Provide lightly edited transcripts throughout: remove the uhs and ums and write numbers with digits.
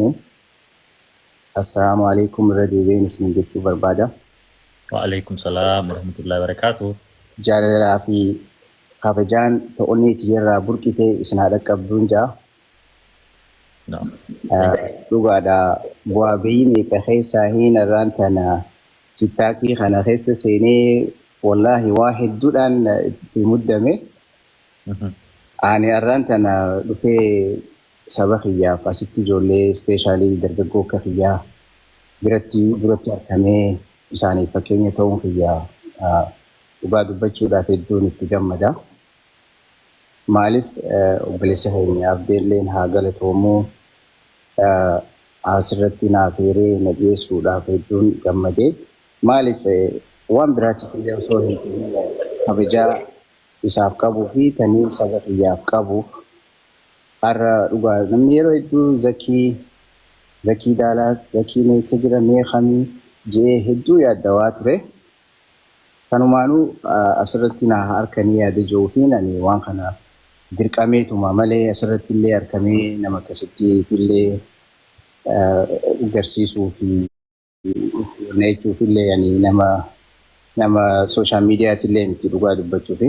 deebine assalamu alaikum irra deebiin isin jechuu barbaada. وعليكم السلام ورحمة الله وبركاته. Jaalalaa fi kabajaan ta'onniiti irraa burqitee isin haadha qabduun jaa. نعم. Dhugaadha bu'aa bayyinii keessaa hin irraan kana TikTokii kana keessa seenee wallahi waa hedduudhaan itti muddame. Ani irraan kana dhufee saba kiyyaaf asitti ijoollee ispeeshaalii dargaggoo akka kiyyaa duratti argamee isaaniif fakkeenya ta'uun kiyyaa dhugaa dubbachuudhaaf hedduun itti gammada. Maaliif obboleessa keenya abdeelleen haa galatoomuu asirratti naaf hiree na dhiyeessuudhaaf hedduun gammadee. Maaliif waan biraatiif illee osoo hin kabajaa isaaf qabuu fi tanii saba kiyyaaf qabuuf har'a dhugaa namni yeroo hedduu zakii daalaas zakii meessa jira meeqamii jee hedduu yaaddawaa ture. Kanumaanuu asirratti na harkanii yaada jiruu fi ani waan kana dirqameetuma malee asirratti illee harkamee nama akkasitti illee garsiisuu fi neechuuf illee yani nama sooshaal miidiyaatti illee miti dhugaa dubbachuu fi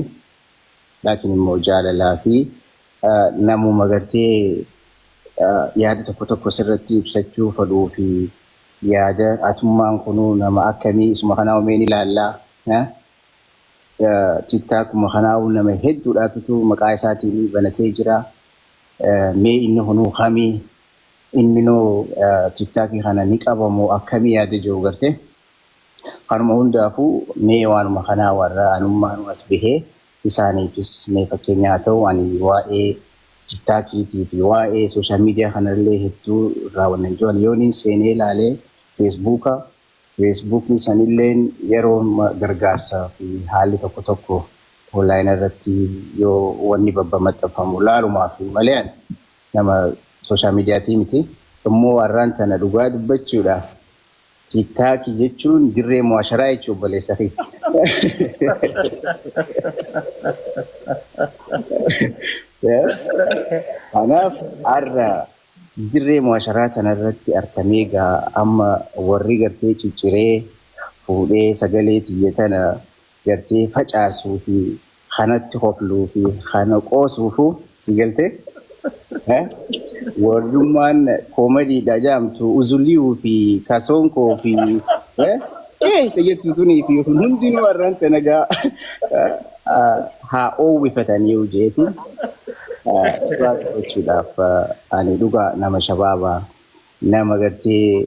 laakiin immoo jaalalaa fi namuma gartee yaada tokko sirratti ibsachuu fedhuu fi yaada atummaan kunuu nama akkamii isuma kanaa umeen ilaallaa. TikTok makanaa'u nama hedduudhaatu maqaa isaatiin banatee jira. Mee inni hunuu kamii inni noo TikTok kana ni qabamu akkamii yaada jiru garte. Kanuma hundaafuu mee waanuma kanaa warra anummaan as bahee isaaniifis mee fakkeenyaa ta'u ani waa'ee TikTokiitii fi waa'ee sooshaal miidiyaa kanallee hedduu raawwannan jiran yooniin seenee ilaalee Feesbuukni sanilleen yeroo gargaarsaa fi haalli tokko onlaayinii irratti yoo wanni maxxanfamu laalumaa fi malee nama sooshaal miidiyaatii miti. Immoo warraan kana dhugaa dubbachuudhaaf TikTok jechuun dirree mu'asharaa jechuun obboleessa fi. Kanaaf har'a dirree mu'asharaa kanarratti argamee gaa amma warri gartee cicciree fuudhee sagalee tiyya tana gartee facaasuu fi kanatti hofluu fi kana qoosuufu si galtee warrummaan koomadiidha jaamtu uzuliyuu fi kasoonkoo fi tayyattu sunii fi hundinuu warraan tana gaa haa oowwifatanii hojjeeti. Jechuudhaaf ani dhugaa nama shabaabaa nama gartee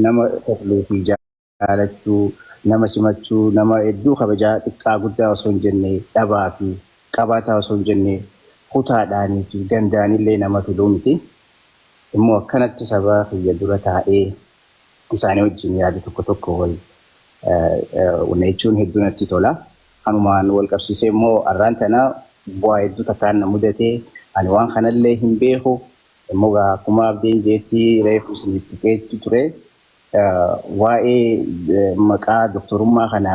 nama hofluu fi jaalachuu nama simachuu nama hedduu kabajaa xiqqaa guddaa osoo hin jenne dhabaa fi qabaataa osoo hin jenne kutaadhaanii fi gandaanillee nama filuu miti. Immoo akkanatti saba kiyya dura taa'ee isaanii wajjin yaada tokko wal jechuun hedduu natti tola. Kanumaan wal qabsiisee immoo har'aan tanaa bu'aa hedduu takkaan na mudatee ani waan kanallee hin beeku immoo akkuma abdiin jeetti reefu isiniif tuqeetti ture waa'ee maqaa doktorummaa kana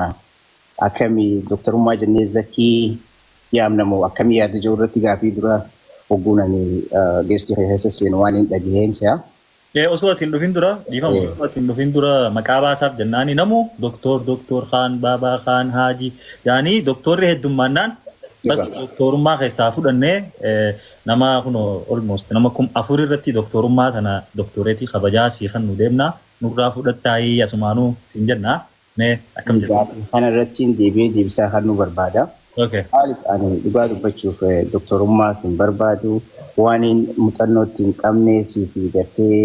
akkamii doktorummaa jennee zakii yaamnamoo akkamii yaada jiru irratti gaafii dura hogguunanii geestii keessa seenu waan hin dhagaheensa. Osoo atiin dhufin dura dhiifamu osoo atiin dhufin dura maqaa baasaaf jennaani namu doktor Khaan Baabaa Khaan Haajii yaani doktorri heddummaannaan bas doktorummaa keessaa fudhannee nama kuno almost nama afur irratti doktorummaa kana doktoreetii kabajaa siifan nu deemna nurraa fudhattaayii asumaanuu sin jenna mee akkam jedhu. Kana irratti deebisaa kan nu barbaada. Maaliif ani dhugaa dubbachuuf doktorummaa sin barbaadu waan muuxannoo ittiin qabnee siifi gartee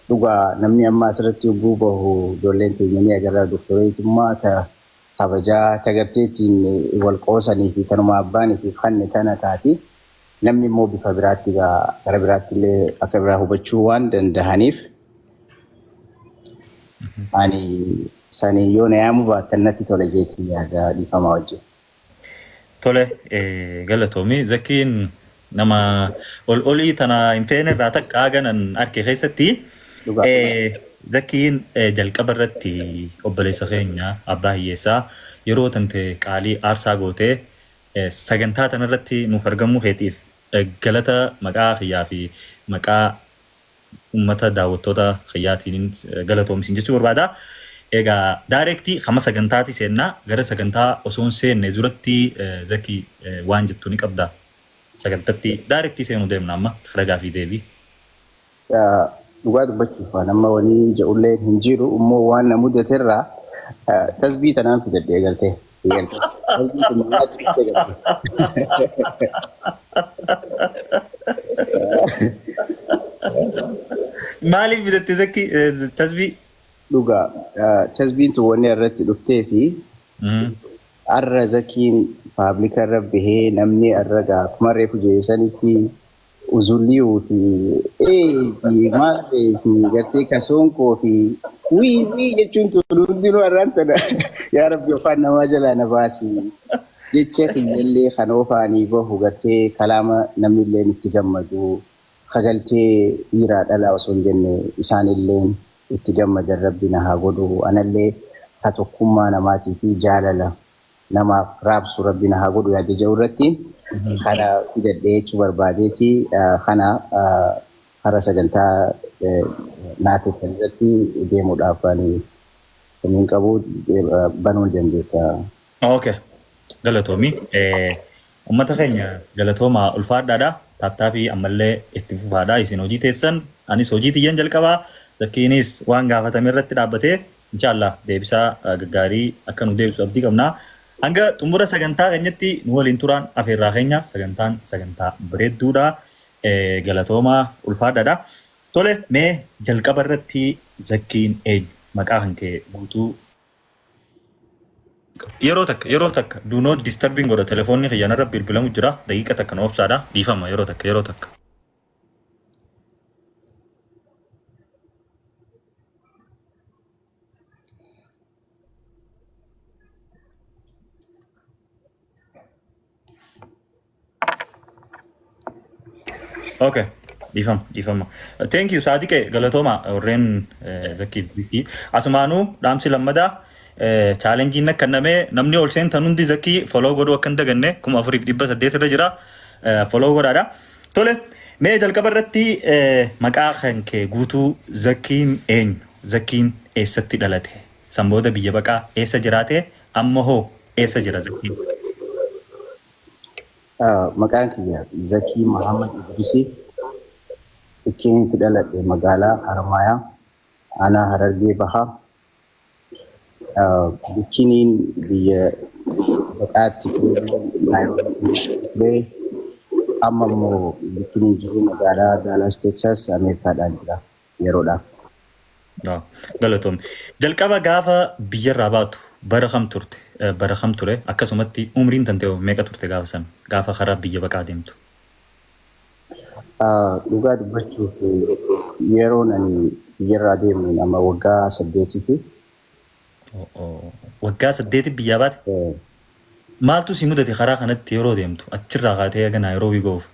dhugaa namni amma asirratti yogguu bahu ijoolleen keenya ni agarra doktoreetummaa kabajaa tagarteetiin wal qoosanii fi kanuma abbaanii fi kanne tana taati. Namni immoo bifa biraatti gara biraatti illee akka biraa hubachuu waan danda'aniif ani sanii yoo na yaamu baattan natti tola jeetii yaada dhiifamaa wajjin. Tole galatoomii zakkiin nama olii tana hin feene irraa takka ganan arke keessatti zakkiin jalqaba irratti obboleessa keenya abbaa hiyyeessaa yeroo tante qaalii aarsaa gootee sagantaa tanarratti nuuf argamuu keetiif galata maqaa kiyyaa fi maqaa ummata daawwattoota xiyyaatiin galatoomsin jechuu barbaada. Egaa daareektii hamma sagantaati seennaa gara sagantaa osoo hin seenne duratti Zakii waan jettu ni qabda. Sagantatti daareektii seenuu deemna amma ragaa fi deebii. Dhugaa dubbachuuf nama waliin jedhullee hin jiru immoo waan na mudaterraa tasbii tanaan fidadhee galtee. Maaliif bidatte Zakii tasbii? Dhugaa tasbiin tun wanni irratti dhuftee fi arra Zakiin paablika irra bahee namni arra akkuma reefu jeesanitti uzulliyuu fi maalee fi gartee kasoonkoo fi wii jechuun tun hundinuu arraan tana yaa rabbi afaan namaa jalaa na baasi jecha kiyyallee kan ofaanii bahu gartee kalaama namni illee itti gammadu kagaltee dhiiraa dhalaa osoo hin jenne isaanillee itti gammadan rabbi na haa godhu anallee ka tokkummaa namaatii fi jaalala namaaf raabsu rabbi na haa godhu yaada jedhu irratti kana fidadhee jechuu barbaadeeti kana hara sagantaa naafettan irratti deemuudhaaf kan qabu banuun dandeessa. Okay. Galatoomi. Uummata keenya galatooma ulfaadhaadha. Taattaa fi ammallee itti fufaadha. Isin hojii teessan anis hojii tiyyan jalqabaa. Zakiinis waan gaafatame irratti dhaabbatee inshallah deebisaa gaggaarii akka nu deebisu abdii qabna. Hanga xumura sagantaa keenyatti nu waliin turaan afeerraa keenya sagantaa bareedduudha. Galatooma ulfaadhaadha. Tole mee jalqaba irratti Zakiin eenyu maqaa kan kee guutuu yeroo takka do not disturbing godha telefoonni xiyyaana irra bilbilamu jira daqiiqa takka nu obsaadha dhiifama yeroo takka. Okay. Difama. Thank you Sadiq galatoma warreen Zakii Ziti. Asumaanuu dhaamsi lammadaa challenge na kanname namni ol seentan hundi Zakii follow godhu akka hin daganne 4,800 irra jira follow godhaadha. Tole mee jalqaba irratti maqaa kan kee guutuu Zakiin eenyu? Zakiin eessatti dhalate? Sambooda biyya baqaa eessa jiraate? Amma hoo eessa jira Zakiin? Maqaan kiyya Zakii Muhammad Idrisi. Ikin daladhe magaalaa Harmaayaa ana Harargee Bahaa bikiniin biyya baqaatti Nairobi amma immoo bikiniin jiru magaalaa Dallas Texas Ameerikaadhaan jira yeroodhaaf. Galatoom. Jalqaba gaafa biyyarraa baatu bara kam turte? Bara kam ture? Akkasumatti umriin tantee meeqa turte gaafa san? Gaafa karaa biyya baqaa deemtu? Dhugaa dubbachuuf yeroon ani biyyarraa deemu nama waggaa 8 fi waggaa 8 biyyaa baate? Maaltu si mudate karaa kanatti yeroo deemtu achirraa kaatee aga Naayiroobii ga'uuf?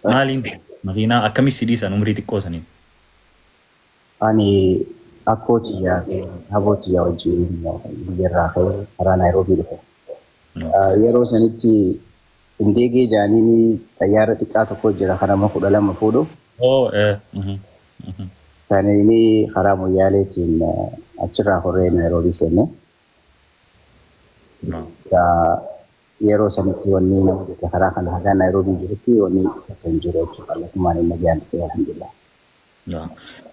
Maaliin makiinaa akkamis si dhiisan umrii xiqqoo saniin? Ani akkootiyaa fi habootiyaa wajjin biyyarraa ka'ee karaa Naayiroobii dhufe. Yeroo sanitti indegee jaanini xayyaara xiqqaa tokko jira kanama 12 fuudhu. Sanini karaa Moyyaaleetiin achirraa horree Naayiroobii seenne. Yeroo sanitti wanni nama jette karaa kana hagaa Naayiroobii jirutti wanni kan jiru jechuudha. Kallattumaan inni gaarii ta'e alhamdulillah.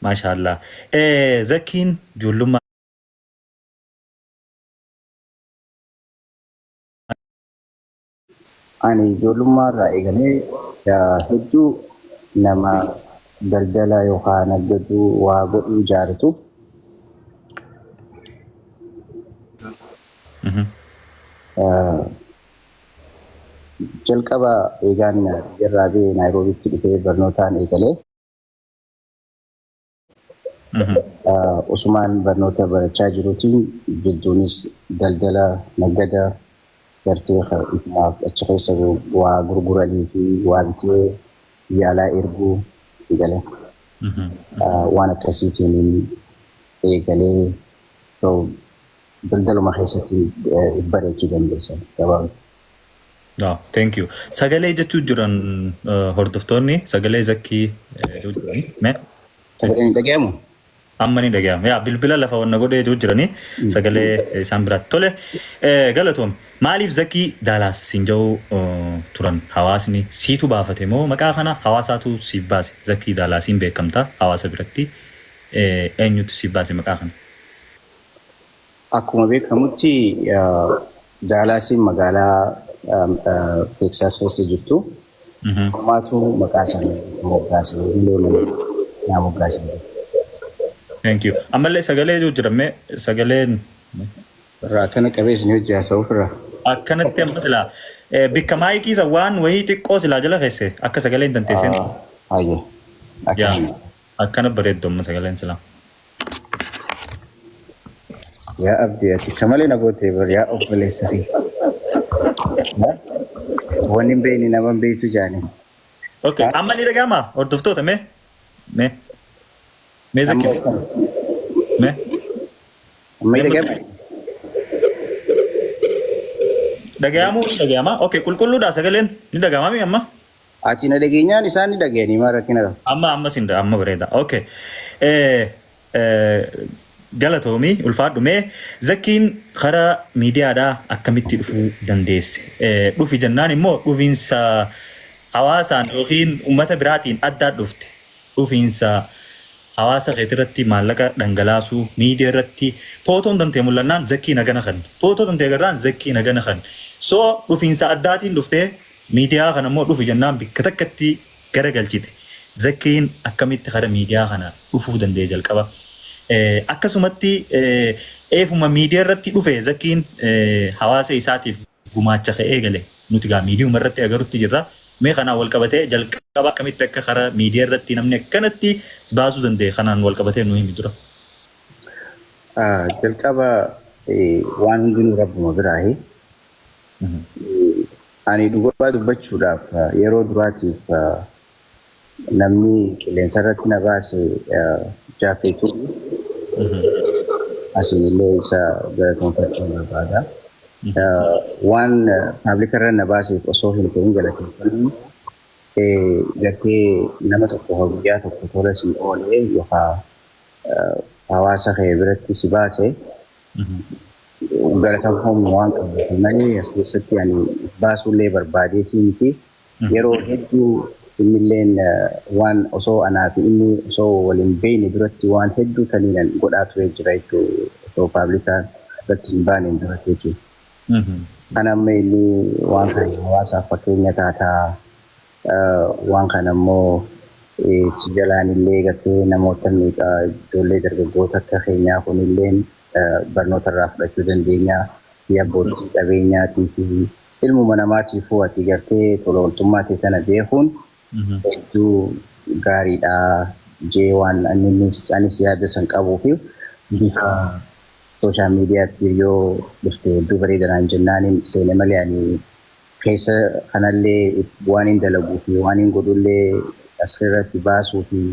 Maashaallah. Zakiin ijoollummaa ani ijoollummaarraa eegalee hedduu nama daldala yookaan nagdatu waa godhuu jaaratu. Jalqaba eegaan irraa bee Naayiroobiitti dhufee barnootaan eegalee. Usumaan barnoota barachaa jiruutiin gidduunis daldala nagada gartee ifumaaf achi keessa waa gurguranii fi waa bitee yaalaa erguu itti galee. Waan akkasiitiin eegalee daldaluma keessatti bareechuu dandeessan gabaabaa. Thank you. Sagalee jechuu jiran hordoftoonni sagalee Zakii jirani. Mee Sagaleen dhagahamu. amma ni dhaga'ama. Yaa bilbila lafa wanna godhee jirani sagalee isaan biraatti tole. Galatoom maaliif Zakii Daalaas siin jedhu turan hawaasni siitu baafate moo maqaa kana hawaasaatu siif baase Zakii Daalaasiin beekamta hawaasa biratti eenyutu siif baase maqaa kana? Akkuma beekamutti Daalaasiin magaalaa Texas keessa jirtu. Maatu maqaa sana moggaase naa moggaase. Thank you. Ammallee sagalee jirame sagaleen Rakkana qabeesni hojii haasa'u firra. akkanatti amma silaa bikka maayikiisa waan wayii xiqqoo silaa jala keesse akka sagaleen danteesseen. Hayyee. Yaa akkana bareeddu amma sagaleen silaa. Yaa abdii ati kamalee na gootee bar yaa obboleessa fi. Wanni hin beekne nama hin beektu jaani. Okay, amma ni dhaga'ama hordoftoota mee Zakii mee Amma dhagahama. dhaga'ama. Okay, qulqulluudha sagaleen ni dhaga'ama mi amma? Ati na dhageenyaan isaan ni dhageenii maa rakkina qaba. Amma sinda amma bareeda. Okay. Galatoomii ulfaadhu mee Zakiin karaa miidiyaadhaa akkamitti dhufuu dandeesse? Dhufi jennaan immoo dhufiinsa hawaasaan yookiin uummata biraatiin addaa dhufte. Dhufiinsa hawaasa keetirratti maallaqa dhangalaasuu miidiyaa irratti footoon dantee mul'annaan Zakii nagana kan. Footoo dantee agarraan Zakii nagana kan. So dhufiinsa addaatiin dhuftee miidiyaa kana immoo dhufi jennaan bikka takkatti garagalchite. Zakiin akkamitti karaa miidiyaa kana dhufuu danda'e jalqaba? Akkasumatti eefuma miidiyaa irratti dhufe Zakiin hawaasa isaatiif gumaacha ka'ee gale nuti gaa miidiyuma irratti agarutti jirra. Mee kanaan wal qabatee jalqaba akkamitti akka karaa miidiyaa irratti namni akkanatti baasuu danda'e kanaan wal qabatee nu himi dura. Jalqaba waan hundinuu rabbuma biraahi. Ani dhugaa dubbachuudhaaf yeroo duraatiif namni qilleensa irratti na baase jaafeetu asinillee isa galateeffachuu barbaada. Waan paablika irra na baaseef osoo hin ta'in galateeffannu gartee nama tokko guyyaa tokko tola si oolee yookaan hawaasa kee biratti si baase galateeffamu waan qabu malee as keessatti ani baasuullee barbaadeetii miti yeroo hedduu innilleen waan osoo anaa fi inni osoo waliin beekne duratti waan hedduu taniin godhaa ture jira jechuudha osoo paablikaa irratti hin baaneen duratti jechuudha. Kan amma inni waan kana hawaasaaf fakkeenya taataa waan kana immoo si jalaan illee gartee namoota miidhaa ijoollee dargaggoota akka keenyaa kunillee barnoota irraa fudhachuu dandeenya abbootii qabeenyaatii fi ilmuma namaatiifuu ati gartee tola ooltummaa ta'e sana beekuun hedduu gaariidha jee waan anis yaada san qabuu fi bifa sooshaal miidiyaatti yoo dhufte hedduu bareedanaan jennaaniin seene malee ani keessa kanallee waan hin dalaguu fi waan hin godhullee asirratti baasuu fi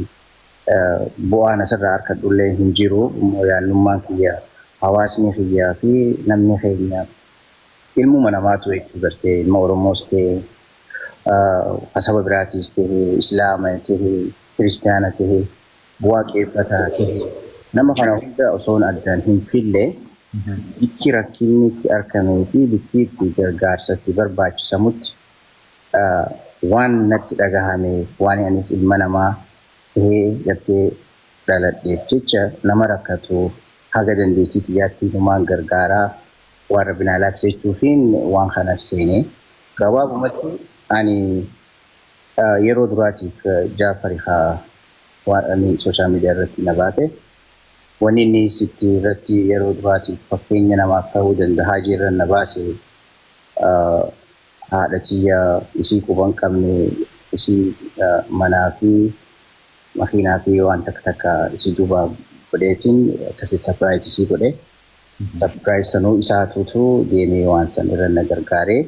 bu'aan asirraa harkadhullee hin jiru immoo yaallummaan kiyya hawaasni kiyyaa fi namni keenya ilmuma namaatu jechuu gartee ilma Oromoos ta'e saba biraatiis ta'e Islaama ta'e Kiristaana ta'e waaqeffataa ta'e nama kana hunda osoon addaan hin fille bikki rakkinni itti argamee fi bikki itti gargaarsatti barbaachisamutti waan natti dhagahame waan anis ilma namaa ta'ee gartee dhaladheef jecha nama rakkatu haga dandeettii xiyyaatti humaan gargaaraa waan rabbinaa laafsechuufiin waan kanaaf seenee gabaabumatti ani yeroo duraatiif Jaafari haa waan sooshaal miidiyaa irratti na baate wanni inni sitti irratti yeroo duraatiif fakkeenya namaaf ta'uu danda'a jirra na baase haadha kiyya isii quban qabne isii manaa fi makiinaa fi waan takka isii duuba godheetiin akkasii sapiraayis isii godhe sapiraayis sanuu isaatuutu deemee waan san irra na gargaaree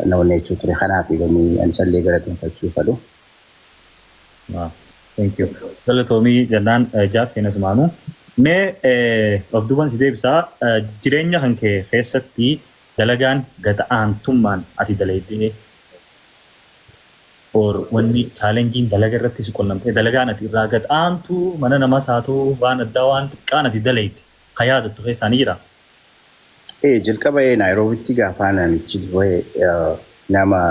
na onneechuu ture kanaaf ilanii ansallee galateeffachuu fedhu. Thank you. Galatoomii jennaan jaaf seenas maanu. Mee of duuban si deebisaa jireenya kan kee keessatti dalagaan gata aantummaan ati dalaydee or wanni challenging dalaga irratti si qunnamtee dalagaan ati irraa gad aantu mana namaa taatoo waan addaa waan xiqqaan ati dalayti kan yaadattu keessaanii jira. Jalqaba Naayiroobitti gaafa namichi nama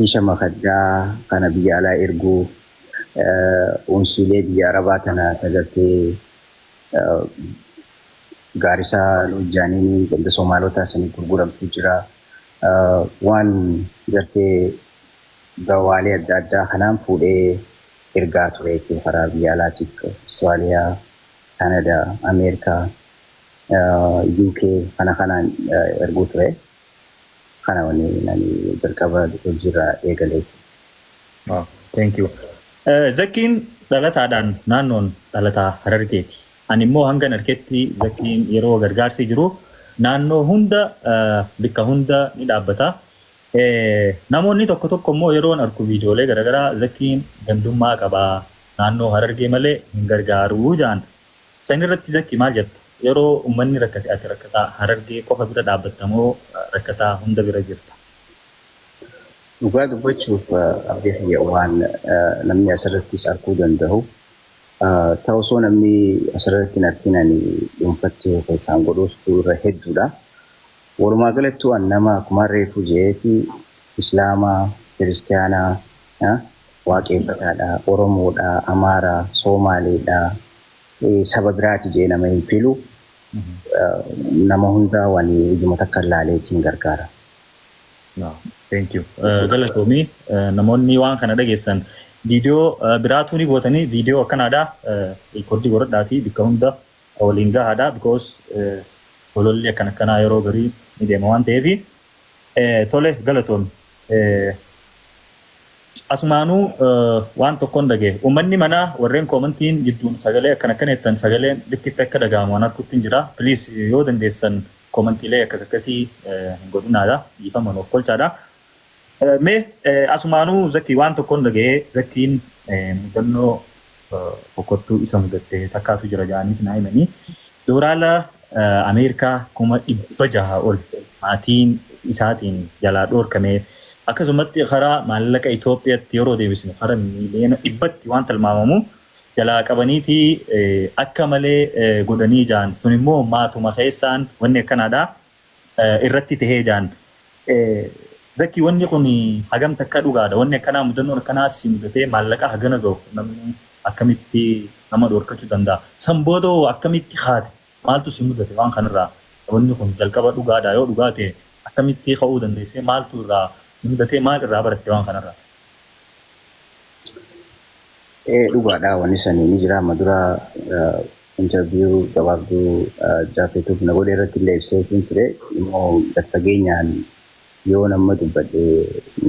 Isha makaddaa kana biyya alaa erguu unsiilee biyya Arabaa tana tagartee gaarisaa hojjaanii ganda Somaalotaa sanii gurguramtu jira. Waan gartee gawaalee adda addaa kanaan fuudhee ergaa ture karaa biyya alaatiif Austraaliyaa, Kanadaa, Ameerikaa, UK kana kanaan erguu ture. Kana wani nani jalqaba hojiirra eegalee. Thank you. Zakkiin dhalataadhaan naannoon dhalataa Harargeeti. Ani immoo hanga narkeetti Zakkiin yeroo gargaarsi jiru naannoo hunda bakka hunda ni dhaabbata. Namoonni tokko tokko immoo yeroon argu viidiyoolee garaagaraa Zakkiin gandummaa qabaa naannoo Harargee malee hin gargaaru jaan. San irratti Zakkii maal jettu? Yeroo uummanni rakkate ati rakkataa Harargee qofa bira dhaabbattamoo rakkataa hunda bira jirta? Dhugaa dubbachuuf abdii xiyya waan namni asirrattis arguu danda'u. Ta'usoo namni asirratti narkinani dhuunfattee keessaan godhuustu irra hedduudha. Walumaa galattuu an nama akkuma reefu jeeti Islaamaa, Kiristaanaa, Waaqeffataadha, Oromoodha, Amaaraa, Soomaaleedha. Saba biraati jee nama hin filu nama hundaa waan ijuma takka ilaaleetiin gargaara. Thank you. Galatoomii namoonni waan kana dhageessan viidiyoo biraatu ni gootanii viidiyoo akkanaadha riikoordii godhadhaa fi bakka hunda waliin gahaadha because ololli akkanaa yeroo garii ni deema waan ta'eef tole galatoomii. Asumaanuu waan tokkoon dhagee uummanni manaa warreen koomantiin gidduun sagalee akkana jettan sagaleen dhikkitti akka dhaga'amu waan harkutti jira. Please yoo dandeessan koomantiilee akkasii hin godhinaadha. Dhiifaman of kolchaadha. Mee asumaanuu Zakkii waan tokkoon dhagee Zakkiin mudannoo bokkottuu isa mudattee takkaatu jira jedhanii naa himanii. Dooraala Ameerikaa 600 ol maatiin isaatiin jalaa dhoorkamee akkasumatti karaa maallaqa Itoophiyaatti yeroo deebisnu karaa miiliyoona 100 waan tilmaamamu jalaa qabaniiti akka malee godhanii jaan sun immoo maatuma keessaan wanni akkanaadha irratti tahee jaan. Zakkii wanni kun hagam takka dhugaadha wanni akkanaa mudannoon akkanaa si mudatee maallaqa hagana gahu namni akkamitti nama dhoorkachuu danda'a. San booda akkamitti haate maaltu si mudate waan kanarraa wanni kun jalqaba dhugaadha yoo dhugaate akkamitti ka'uu dandeessee maaltu irraa Sindatee maal irraa baratte waan kanarraa? Dhugaadhaa wanni sanii ni jira amma dura interview gabaabduu jaafetuuf na godhe irratti illee ibseetiin ture immoo gad fageenyaan yoo nama dubbadhe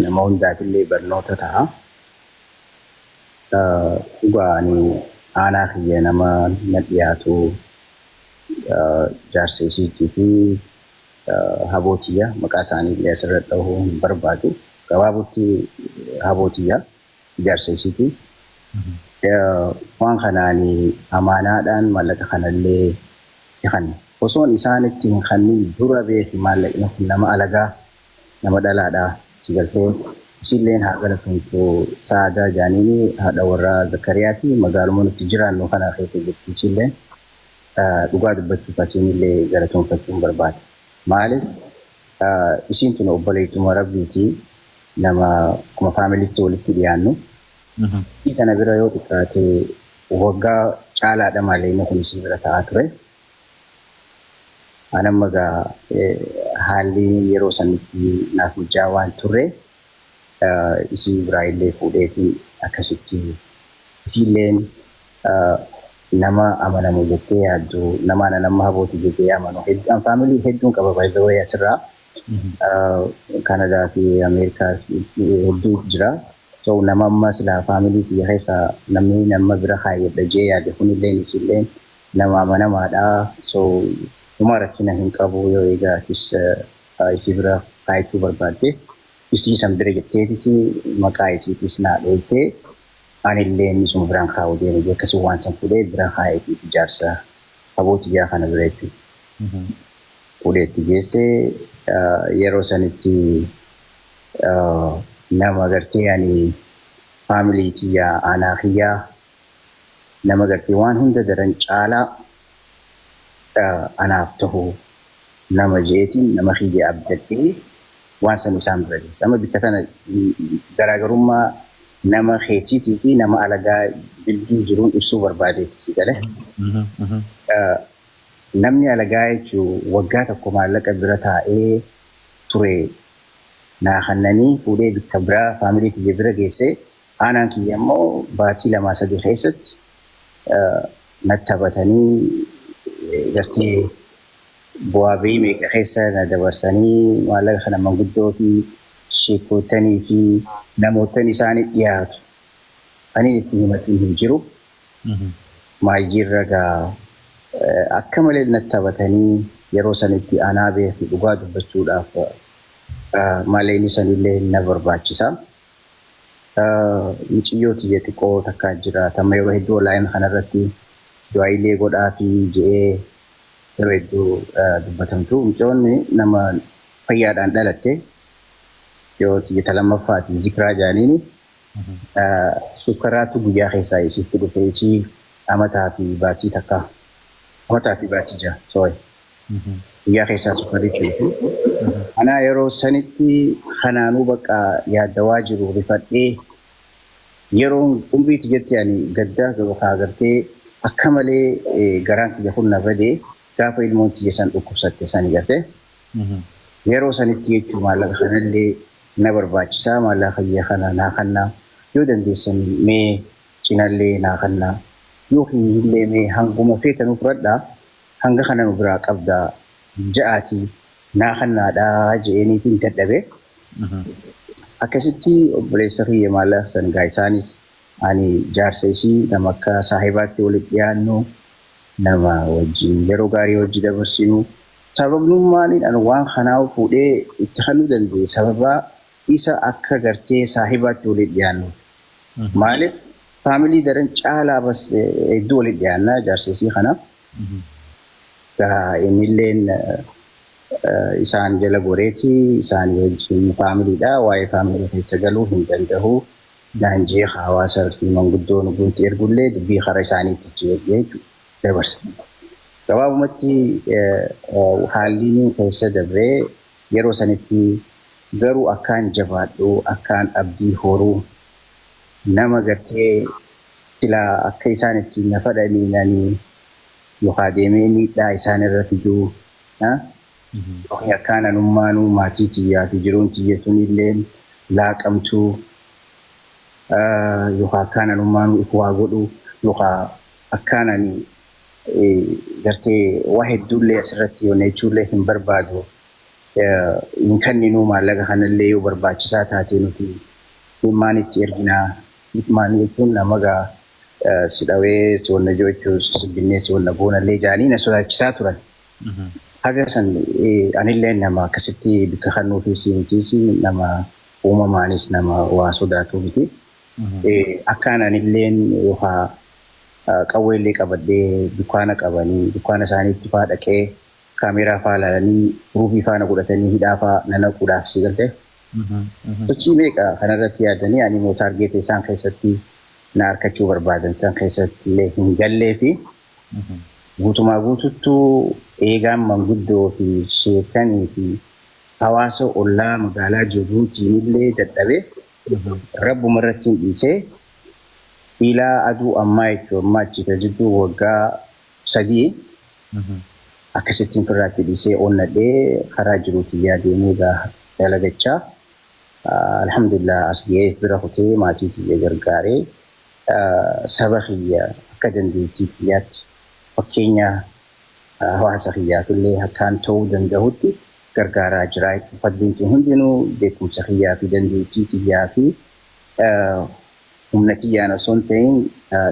nama hundaatillee barnoota ta'a. Dhugaa ani aanaa kiyya nama na dhiyaatu jaarsa isiitii fi habootiya maqaa isaanii illee asirratti dhahuu hin barbaadu. Gabaabutti habootiya jaarsa isiitii. Waan kanaan amaanaadhaan maallaqa kanallee kan osoon isaanitti hin kannin dura beeki maallaqni kun nama alagaa nama dhalaadhaa sigaltee isilleen haa galatumtu saadaa jaaniini haadha warraa Zakariyaati magaaluma nuti jiraannu kana keessa jirti isilleen dhugaa dubbachuuf asiinillee galatumfachuun barbaada. Maaliif isiin tun obboleettuma rabbiiti nama kuma faamiliitti walitti dhiyaannu. Kana bira yoo xiqqaate waggaa caalaadha malee inni kun isii bira ta'aa ture. Anamma gaa haalli yeroo sanitti naaf mijaa waan turre isii biraa illee fuudheetiin akkasitti isiilleen nama amanamu jettee yaaddu nama habooti jettee amanu hedduun faamilii hedduun qaba baay'ee asirraa Kanadaa fi Ameerikaa hedduu jira. So nama amma sila faamilii fi keessa namni nama bira kaayedha jee yaade kunillee isillee nama amanamaadha. So dhuma rakkina hin qabu yoo eegaatis isii bira kaayachuu barbaadde isii san bira jetteetiti maqaa isiitis naa dhooltee anillee inni sun biraan kaa'u deeme akkasii waan san fuudhee biraan kaa'eetiif ijaarsa habooti ijaa kana bira jechuudha. Fuudheetti geessee yeroo sanitti nama gartee ani faamilii kiyyaa aanaa kiyyaa nama gartee waan hunda daran caalaa anaaf ta'u nama jeetiin nama kiyya abdattee waan san isaan bira geessa. Amma bikka kana garaagarummaa nama keetiitii fi nama alagaa bildii jiruun ibsuu barbaadeetti si gale. Namni alagaa jechuun waggaa tokko maallaqa bira taa'ee ture naa kannanii fuudhee bikka biraa faamilii kiyya bira geessee aanaan kiyya immoo baatii 2-3 keessatti natti taphatanii gartee bu'aa bahii meeqa keessa na dabarsanii maallaqa kana manguddoo fi sheekotanii fi namootni isaanii dhiyaatu. Ani itti himatiin hin jiru. Maayyiirra gaa akka malee natti taphatanii yeroo sanitti anaa beeku dhugaa dubbachuudhaaf malee sanillee na barbaachisa. Muciyyoo tiyya xiqqoo takkaa jira. Tamma yeroo hedduu onlaayinii kanarratti du'aayilee godhaa fi je'ee yeroo hedduu dubbatamtu. Mucayyoonni nama fayyaadhaan dhalatte yoo tiyya lammaffaati zikiraa jaaniini sukkaraatu guyyaa keessaa isitti dhufe isii amataa fi baatii takka amataa fi baatii jira sooyi guyyaa keessaa sukkaritti dhufe anaa yeroo sanitti kanaanuu bakka yaaddawaa jiru rifadhee yeroo umrii tiyyatti ani gaddaa gabataa agartee akka malee garaan tiyya hunna badee gaafa ilmoon tiyya san dhukkubsatte sani garte yeroo sanitti jechuun maallaqa kanallee na barbaachisaa maallaqa kiyya kana naa kannaa yoo dandeessan mee cinallee naa kannaa yoo illee mee hanguma feetanuu fudhadhaa hanga kana nu biraa qabdaa ja'aatii naa kannaadhaa je'eeniitiin dadhabe. Akkasitti obboleessa kiyya maallaqa san gaa isaanis ani jaarsa isii nama akka saahibaatti walitti dhiyaannu nama wajjin yeroo gaarii hojii dabarsinu sababnummaan ani waan kanaa fuudhee itti halluu danda'e sababaa isa akka gartee saahibaatti walitti dhiyaannu. Maaliif faamilii daran caalaa bas hedduu walitti dhiyaannaa jaarsa isii kana. Innilleen isaan jala goreeti isaan wajjin faamiliidha waa'ee faamilii keessa galuu hin danda'u. Daanjee hawaasa fi manguddoon gunti ergullee dubbii karaa isaaniitti jechuudha dabarsa. Gabaabumatti haalli keessa dabree yeroo sanitti garuu akkaan jabaadhu akkaan abdii horuu nama gartee silaa akka isaan ittiin na fadhaniinanii yookaan deemee miidhaa isaan irra fiduu akkaan anummaanuu maatii tiyyaa fi jiruun tiyya sunillee laaqamtuu yookaan akkaan anummaanuu if waa godhu yookaan akkaan ani gartee waa hedduullee asirratti yoonnechuullee hin barbaadu. In kanninuu maallaqa kanallee yoo barbaachisaa taatee nuti dhimmaan itti erginaa dhimmaan jechuun nama gaa si dhawee si wanna jechuun si binnee si wanna boonallee jaanii na sodaachisaa turan. Haga san anillee nama akkasitti bikka kannuu fi siintiisi nama uumamaanis nama waa sodaatu miti. Akkaan anilleen yookaan qawweellee qabadhee dukkaana qabanii dukkaana isaaniitti faa dhaqee kaameeraa faa ilaalanii ruufii faana godhatanii hidhaa faa nanaquudhaaf si galte. Sochii meeqa kanarratti yaadanii ani immoo taargeeta isaan keessatti na harkachuu barbaadan isaan keessatti illee hin gallee fi guutumaa guututtuu eegaan manguddoo fi sheekanii fi hawaasa ollaa magaalaa jiruutiin illee dadhabee rabbuma irratti hin dhiisee ilaa aduu ammaa jechuun ammaa achiita jidduu waggaa 3 akkasittiin firraatti dhiisee onnadhee karaa jiruutiin yaadamee dalagachaa alhamdulillah as ga'ee bira kutee maatii kiyya gargaaree saba kiyya akka dandeettii kiyyaatti fakkeenya hawaasa kiyyaatullee akkaan ta'uu danda'utti gargaaraa jira. Fadliin hundinuu beekumsa kiyyaa fi dandeettii kiyyaa fi humna kiyyaan osoo hin ta'in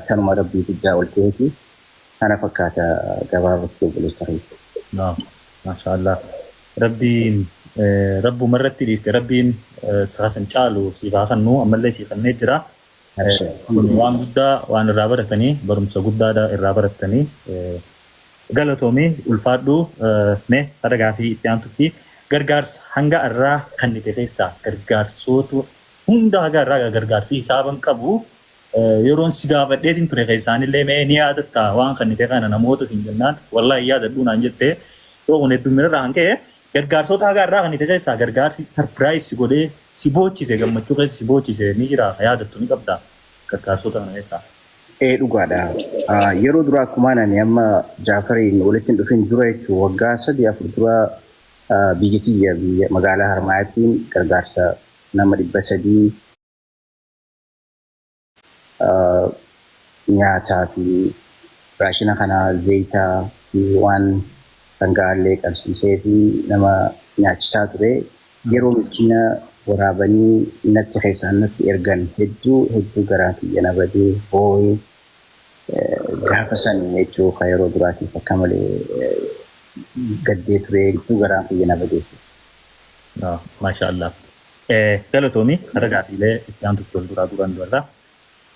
tanuma rabbii guddaa ol ta'eeti. Kana fakkaata gabaabatti obboleessa kiyya. Maashaallah. Rabbiin rabbuma irratti dhiifte rabbiin saasan caalu siifaa kannuu ammallee siifannee jira. Kun waan guddaa waan irraa baratanii barumsa guddaadha irraa baratanii galatoomii ulfaadhu mee hadagaa fi itti aantutti gargaarsa hanga irraa kan nite keessaa gargaarsootu hunda agarraa gargaarsiisaaban qabu yeroon si gaafadheetiin ture keessaanillee mee ni yaadatta waan kan ta'e kana namoota siin jennaan wallahi yaadadhu naan jettee yoo kun hedduminarraa hanqee gargaarsota agarraa kan ta'e keessaa gargaarsi sarpiraayis godhee si boochise gammachuu keessa si boochise ni jira yaadattu ni qabda gargaarsota kana keessaa. Dhugaadha. Yeroo duraa akkuma ani amma Jaafariin walitti hin dhufin dura jechuun waggaa 3-4 dura biyya magaalaa Harmaayaatiin gargaarsa nama 300 nyaataa fi raashina kana zayitaa fi waan dhangaalee qabsiisee fi nama nyaachisaa ture yeroo miskiina waraabanii natti keessaan natti ergan hedduu garaa kiyya nabadee boo'ee gaafa san jechuu ka yeroo duraatiif akka malee gaddee ture hedduu garaa kiyya nabadee. Maashaallah. Galatoomii har'a gaafiilee itti aantu duran dubarraa.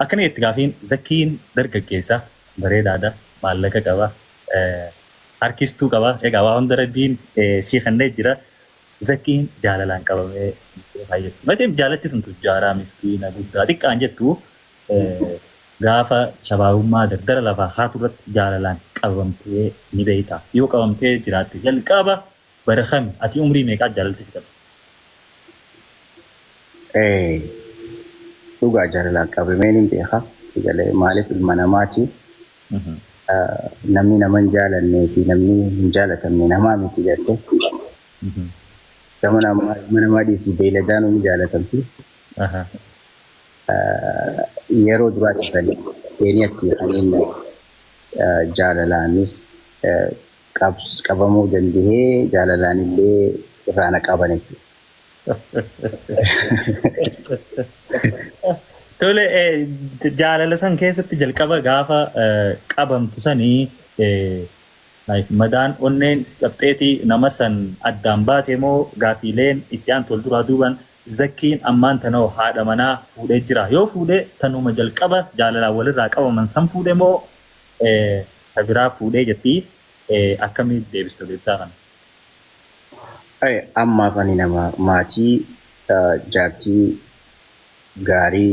Akkana itti gaafiin Zakkiin dargaggeessa bareedaadha maallaqa qaba harkistuu qaba egaa waa hunda rabbiin sii kennee jira. Zakkiin jaalalaan qabamee fayyadu. Mateen jaalatti sun tujjaaraa miskiina guddaa xiqqaan jettu gaafa shabaabummaa dardara lafaa haatu irratti jaalalaan qabamtee ni beekta. Yoo qabamtee jiraatte jalqaba bara kami ati umrii meeqaa jaalalti si qabdi? Dhugaa jaalalaan qabamee ni beeka. Sigalee maaliif ilma namaati? Namni nama hin jaalannee fi namni hin jaalatamne namaa miti jettee. Sama nama dhiisi beeyladaan ni jaalatamti. Yeroo duraatti kan eenyatti kanneen jaalalaanis qabamuu danda'ee jaalalaan illee irraa na qaban jechuudha. Tole jaalala san keessatti jalqaba gaafa qabamtu sanii madaan onneen cabxeetii nama san addaan baate moo gaafiileen itti aantu wal duraa duuban Zakkiin ammaan tanoo haadha manaa fuudhee jira yoo fuudhee tanuma jalqaba jaalalaan walirraa qabaman san fuudhee moo biraa fuudhee jettii akkamii deebistu deebisaa kana? Ammaa fani nama maatii jaartii gaarii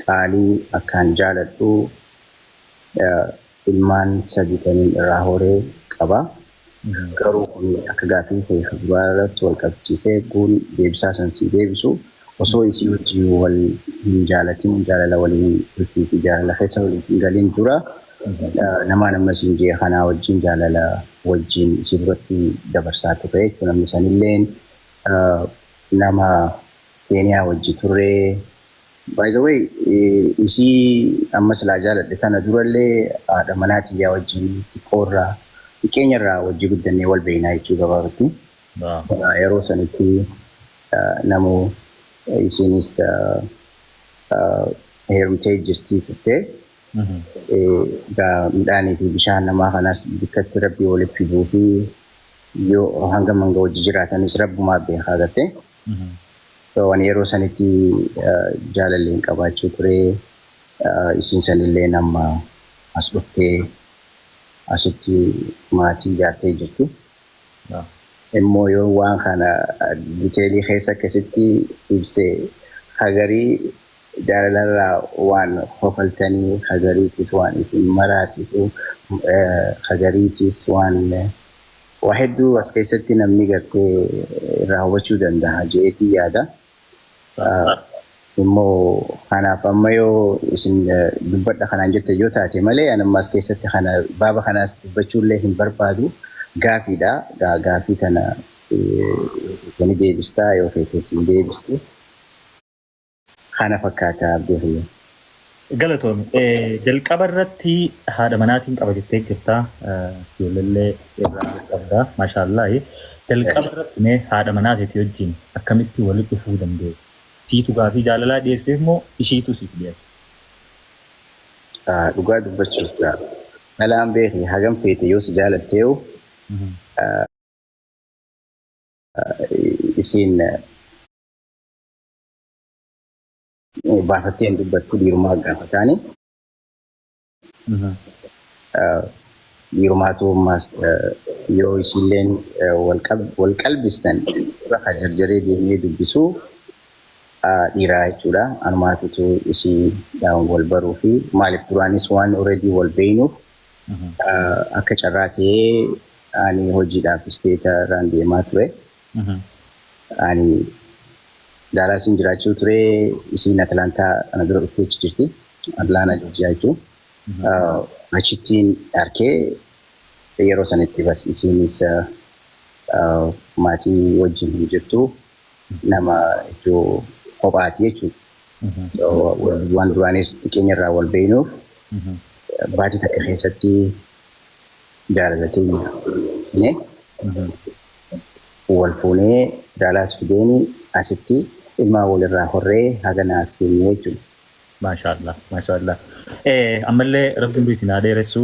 qaalii akkaan jaaladhu ilmaan sadii kanneen irraa horee qaba. Garuu kun akka gaafii keessa dubarratti wal qabsiisee guun deebisaa san si deebisu osoo isii wajjin wal hin jaalatin jaalala waliin bultii fi jaalala keessa waliin hin galin dura nama siin jee kanaa wajjin jaalala wajjin isii duratti dabarsaa ture jechuudha. Namni sanilleen nama Keeniyaa wajji turree. By the way, isii amma silaa jaaladhe kana durallee haadha manaatii yaa wajjin xiqqoorraa keenyarraa wajji guddannee wal beeknaa jechuu gabaabatti. Yeroo sanitti namu isinis heerumtee jirtii turte. Midhaanii fi bishaan namaa kanas bikkatti rabbii walitti fiduu fi yoo hanga manga wajji jiraatanis rabbumaa beekaa gatte. Waan yeroo sanitti jaalalleen qabaachuu ture isiin sanillee nama as dhuftee asitti maatii ijaartee jirti. Immoo yoo waan kana diteelii keessa akkasitti ibsee hagarii jaalalarraa waan hofaltanii hagariitis waan isin maraasisu hagariitis waan hedduu as keessatti namni gartee irraa hubachuu danda'a jeetii yaada. Immoo kanaaf amma yoo isin dubbadha kanaan jette yoo taate malee anamma as keessatti kana baaba kanaas dubbachuullee hin barbaadu gaafiidha. Gaafii kana ni deebistaa yoo feetes hin deebistu. Kana fakkaata beekuu. Galatoomii jalqaba irratti haadha manaatiin qaba jettee jirta ijoollee irraa qabda maashaallah. Jalqaba irratti mee haadha manaatii wajjin akkamitti walitti dhufuu dandeessi? Siitu gaafii jaalalaa dhiyeesseef moo ishiitu siif dhiyeesse? Dhugaa dubbachuuf dhalaan beekni hagam feete yoo si jaalatteewu isiin baafattee hin dubbattu dhiirumaa gaafataani. Dhiirumaatu ammaas yoo isiilleen wal qalbistan irra jarjaree deemee dubbisuu dhiiraa jechuudha. Anumaatitu isii wal baruu fi maaliif duraanis waan already wal beeynuuf akka carraa ta'ee ani hojiidhaaf isteeta irraan deemaa ture. Ani Daalaasiin jiraachuu ture isiin Atlaantaa ana dura dhuftee jirti. Atlaanaa jiraachuu. Achittiin arkee yeroo sanitti bas isiinis maatii wajjin hin jirtu nama iddoo kophaati jechuudha. Waan duraanis xiqqeenya irraa wal beeynuuf baatii takka keessatti jaalatee wal fuunee Daalaas fideeni asitti ilmaa walirraa horree haga naas keenye jechuudha. Maashaallah, maashaallah. Ammallee rabbiin isin haa dheeressu,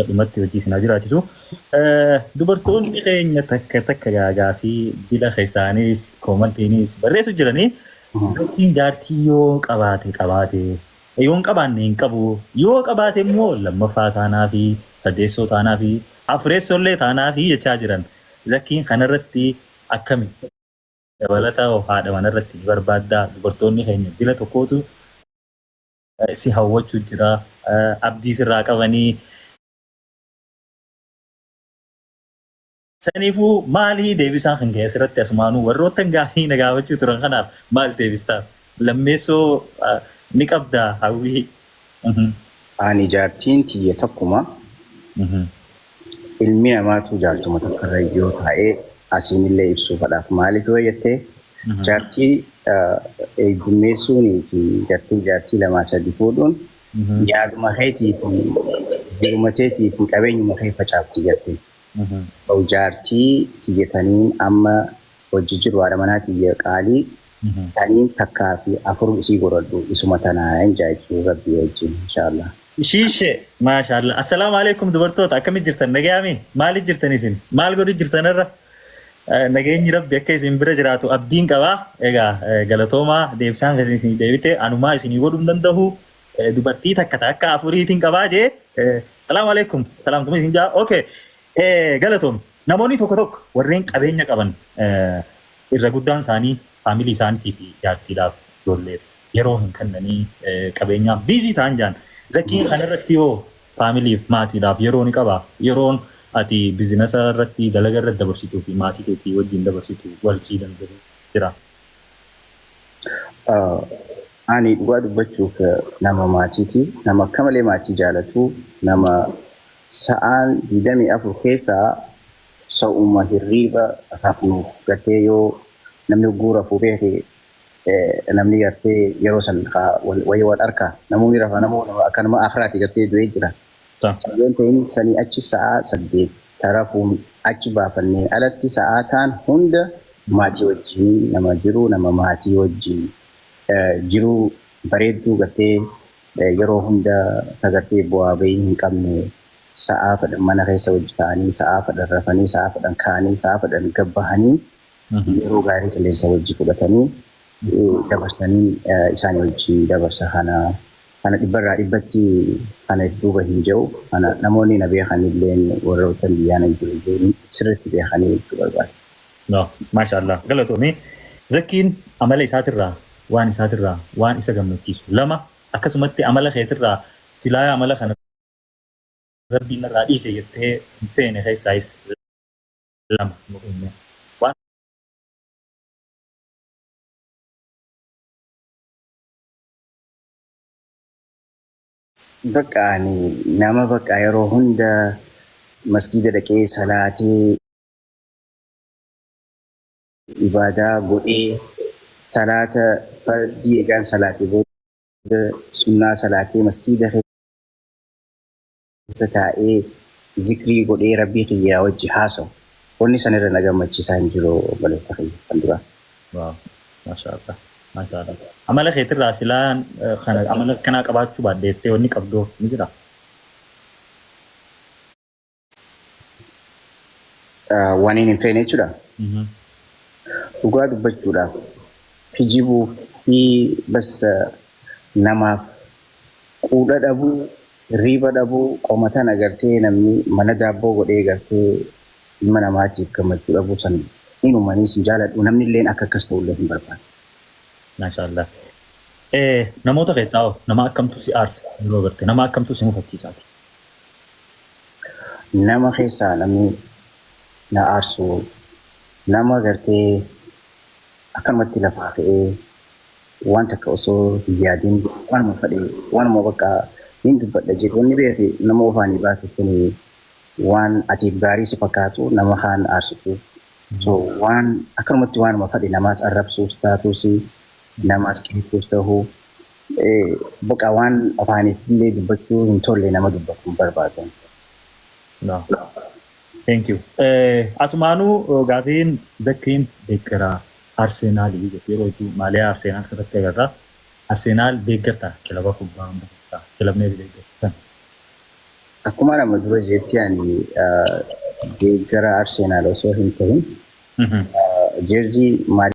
dhumatti hojii isin haa jiraachisu. Dubartoonni keenya takka gaagaa fi dila keessaanis koomantiinis barreessu jiranii zakkiin jaartii yoo qabaate yoo hin qabaanne hin qabu, yoo qabaate immoo lammaffaa taanaa fi sadeessoo taanaa fi afreessollee taanaa fi jechaa jiran. Zakkiin kanarratti akkami dabalata haadha manarratti barbaaddaa dubartoonni keenya dila tokkootu si hawwachuu jira, abdii sirraa qabanii. Saniifuu maalii deebisaan kan ga'e asirratti asumaanuu warroota gaafii na gaafachuu turan kanaaf maal deebistaaf? Lammeessoo ni qabdaa hawwii? Ani jaartiin tiyya takkuma ilmi namaatu jaaltuma takkarra yoo taa'ee asiinillee ibsuufadhaaf maaliif yoo jettee jaartii eegummeessuunii fi jaartii lamaa sadi fuudhuun yaaduma keetii fi jiruma keetii fi qabeenyuma kee facaafti jettee. Jaartii tiyyataniin amma hojii jiru haadha manaa tiyya qaalii taniin takkaa fi afur isii godhadhu isuma tanaa hin jaajuu rabbii wajjin inshaallah. Shiishe maashaallah. Assalaamu alaikum dubartoota akkamitti jirtan nagayaami? Maaliif jirtan isin? Maal godhu jirtanirra? Nageenyi rabbi akka isin bira jiraatu abdiin qabaa. Egaa galatoomaa deebisaan kan isin deebite anumaa isinii godhuu hin danda'u. Dubartii takka akka afuriitiin qabaa jee. Assalaamu alaikum. Salaamtuma isin jaa. Okay. Galatoom. Namoonni tokko warreen qabeenya qaban irra guddaan isaanii faamilii isaaniitii fi jaartiidhaaf ijoolleef yeroo hin kennanii qabeenyaaf biizii ta'an jaan. Zakkiin kanarratti yoo faamiliif maatiidhaaf yeroo ni qaba. Yeroon ati biizinasa irratti dalaga irratti dabarsituu fi maatii keetii wajjin dabarsitu wal siidan jira. Ani dhugaa dubbachuuf nama maatiiti. Nama akka malee maatii jaalatu nama sa'aan 24 keessaa sa'uma hirriiba rafnu gartee yoo namni guura fuudhee namni gartee yeroo san wayii wal arka namoonni rafa namoonni akkanuma akhiraati gartee du'ee jira. Sababiin ta'in sanii achi sa'aa 8 tarafuun achi baafannee alatti sa'aataan hunda maatii wajjin nama jiru nama maatii wajjin jiru bareedduu gartee yeroo hunda sagartee bu'aa bahii hin qabne sa'a fadhan mana keessa wajji ta'anii sa'a fadhan rafanii sa'a fadhan kaanii sa'a fadhan gabbahanii yeroo gaarii qilleensa wajji fudhatanii dabarsanii isaanii wajji dabarsa kana dhibbarraa dhibbatti kana duuba hin jiru kana namoonni na beekanilleen warroota biyyaana jiru sirriitti beekanii jechuu barbaada. No, maashaallah galatoomii zakkiin amala isaatirraa waan isa gammachiisu lama akkasumatti amala keetirraa silaa amala kana rabbiin irraa dhiise jettee hin feene keessaayis lama nuuf Bakka ani nama bakka yeroo hunda masgiida dhaqee salaatee ibadaa godhee salaata fardii egaan salaatee booda sunnaa salaatee masgiida keessa taa'ee zikrii godhee rabbii kiyyaa wajji haasa'u. Wanni sanirra na gammachiisaa hin jiru baleessa kiyya kan duraa. Waaw, maashaallah. Amala keetirraa silaan kana amala kanaa qabaachuu baaddeettee wanni qabdoo ni jira. Waan hin feene jechuudha. Dhugaa dubbachuudhaaf hijibuu fi bas namaaf quudha dhabuu riba dhabuu qomatan agartee namni mana daabboo godhee gartee ilma namaatiif gammachuu dhabuu san inumanii sin jaaladhu namni illeen akka akkas ta'ullee hin barbaadu. maashaallah. Namoota keessaa nama akkamtu si aarsa yeroo garte nama akkamtu si mufachiisaati. Nama keessaa namni na aarsu nama gartee akkanumatti lafaa ka'ee waan takka osoo hin yaadiin waanuma fedhe waanuma bakka hin dubbadha jedhu wanni beeku nama ofaanii baatu kun waan atiif gaarii si fakkaatu nama kaan aarsitu. So waan akkanumatti waanuma fedhe namaas arrabsuus taatus namaas qiniituus ta'uu bakka waan afaaniif illee dubbachuu hin tolle nama dubbachuu barbaadu. No. Thank you. Asumaanuu gaafiin Zakkiin deeggaraa Arsenaalii yeroo hedduu maalee Arsenaal sirratti agarra. Arsenaal deeggartaa kilaba kubbaa hambataa kilabni deeggartaa. Akkuma nama dura jetti ani deeggara Arsenaal osoo hin ta'in jersii maal